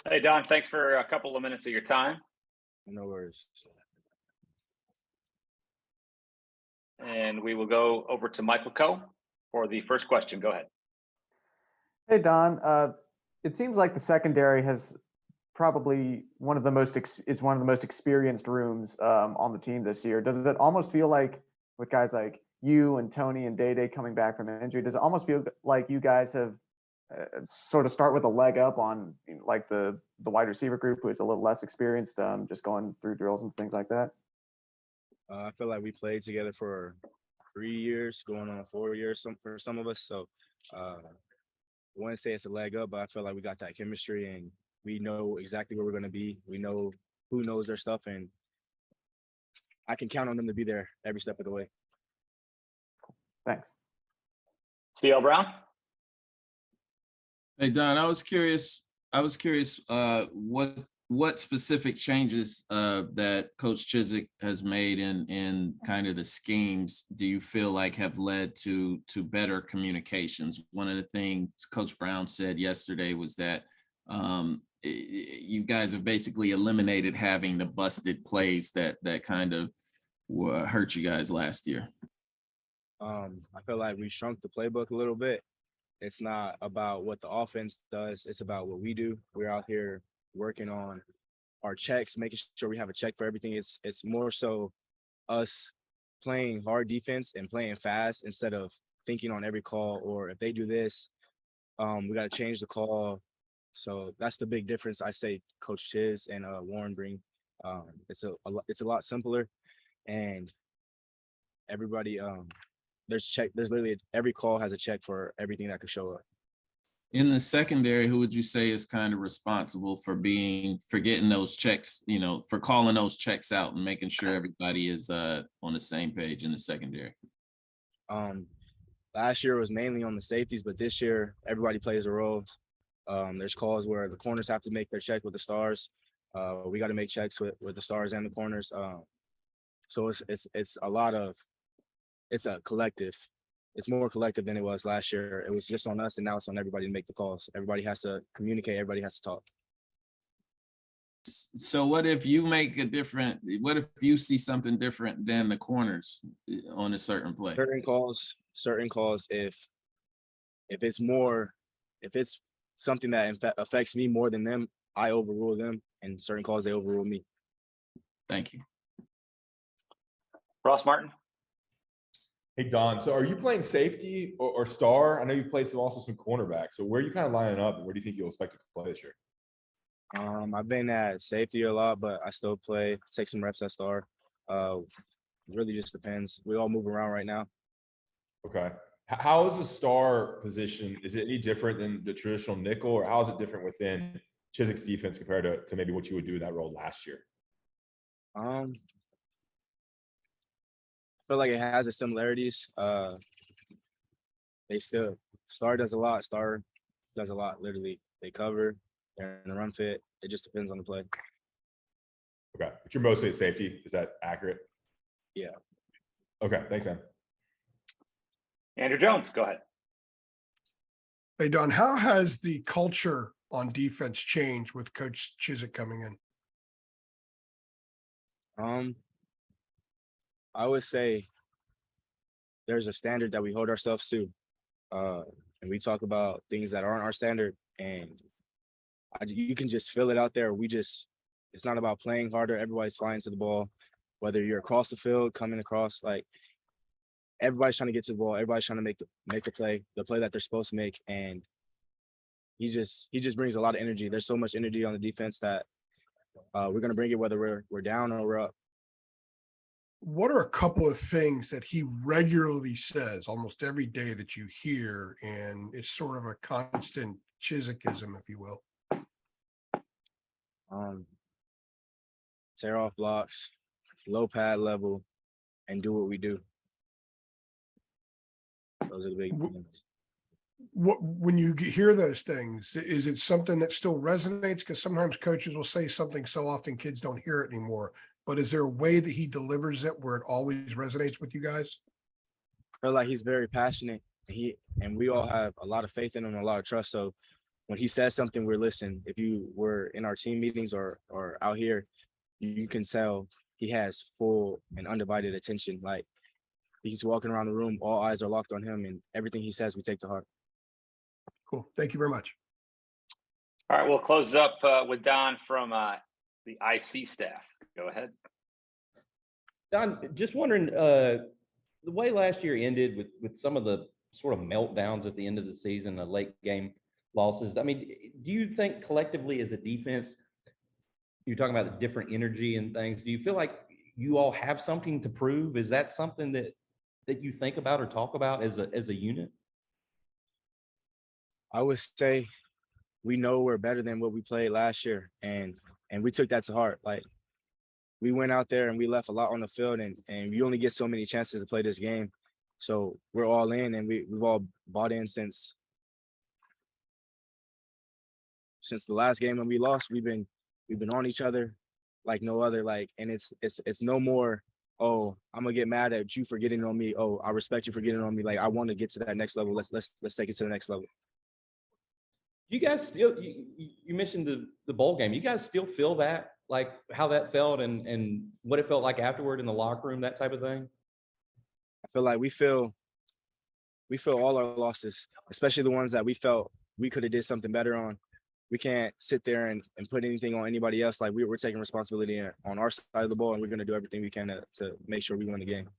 Hey, Don, thanks for a couple of minutes of your time. No worries. And we will go over to Michael Coe for the first question. Go ahead. Hey, Don. It seems like the secondary has probably one of the most experienced rooms on the team this year. Does it almost feel like, with guys like you and Tony and Day coming back from injury, does it almost feel like you guys have sort of start with a leg up on like the wide receiver group, who is a little less experienced, just going through drills and things like that? I feel like we played together for 3 years, going on 4 years for some of us. So I wouldn't say it's a leg up, but I feel like we got that chemistry and we know exactly where we're going to be. We know who knows their stuff, and I can count on them to be there every step of the way. Thanks. CL Brown. Hey, Don, I was curious what specific changes that Coach Chizik has made in kind of the schemes do you feel like have led to better communications? One of the things Coach Brown said yesterday was that you guys have basically eliminated having the busted plays that kind of hurt you guys last year. I feel like we shrunk the playbook a little bit. It's not about what the offense does. It's about what we do. We're out here working on our checks, making sure we have a check for everything. It's more so us playing hard defense and playing fast instead of thinking on every call, or if they do this, we got to change the call. So that's the big difference. I say Coach Chiz and Warren bring. It's a lot simpler, and everybody there's literally every call has a check for everything that could show up. In the secondary, who would you say is kind of responsible for getting those checks, for calling those checks out and making sure everybody is on the same page in the secondary? Last year was mainly on the safeties, but this year everybody plays a role. There's calls where the corners have to make their check with the stars. We got to make checks with the stars and the corners. So it's a collective. It's more collective than it was last year. It was just on us, and now it's on everybody to make the calls. Everybody has to communicate. Everybody has to talk. So what if you see something different than the corners on a certain play? Certain calls, if it's something that affects me more than them, I overrule them, and certain calls, they overrule me. Thank you. Ross Martin. Hey, Don, so are you playing safety or star? I know you've played also some cornerback. So where are you kind of lining up, and where do you think you'll expect to play this year? I've been at safety a lot, but I still take some reps at star. It really just depends. We all move around right now. Okay. How is the star position? Is it any different than the traditional nickel, or how is it different within Chizik's defense compared to maybe what you would do in that role last year? I feel like it has its similarities. Star does a lot. Literally. They cover, they're in the run fit. It just depends on the play. Okay. But you're mostly at safety. Is that accurate? Yeah. Okay. Thanks, man. Andrew Jones, go ahead. Hey, Don, how has the culture on defense changed with Coach Chizik coming in? I would say there's a standard that we hold ourselves to, and we talk about things that aren't our standard, and you can just feel it out there. It's not about playing harder. Everybody's flying to the ball, whether you're across the field, coming across, like everybody's trying to get to the ball. Everybody's trying to make the play that they're supposed to make, and he just brings a lot of energy. There's so much energy on the defense that we're gonna bring it whether we're down or we're up. What are a couple of things that he regularly says almost every day that you hear, and it's sort of a constant Chizikism, if you will? Tear off blocks, low pad level, and do what we do. Those are the big things. When you hear those things, is it something that still resonates? Because sometimes coaches will say something so often kids don't hear it anymore. But is there a way that he delivers it where it always resonates with you guys? I feel like he's very passionate. And we all have a lot of faith in him and a lot of trust. So when he says something, we're listening. If you were in our team meetings or out here, you can tell he has full and undivided attention. Like he's walking around the room, all eyes are locked on him, and everything he says we take to heart. Cool. Thank you very much. All right, we'll close up with Don from the IC staff. Go ahead. Don, just wondering, the way last year ended with some of the sort of meltdowns at the end of the season, the late game losses. I mean, do you think collectively as a defense, you're talking about the different energy and things, do you feel like you all have something to prove? Is that something that you think about or talk about as a unit? I would say we know we're better than what we played last year, and we took that to heart. Like we went out there and we left a lot on the field, and you only get so many chances to play this game. So we're all in, and we've all bought in since the last game when we lost. We've been on each other like no other. Like, and it's no more, oh, I'm gonna get mad at you for getting on me. Oh, I respect you for getting on me. Like I want to get to that next level. Let's take it to the next level. You guys still, you mentioned the bowl game. You guys still feel that, like how that felt and what it felt like afterward in the locker room, that type of thing? I feel like we feel all our losses, especially the ones that we felt we could have did something better on. We can't sit there and put anything on anybody else. Like we're taking responsibility on our side of the ball, and we're going to do everything we can to make sure we win the game.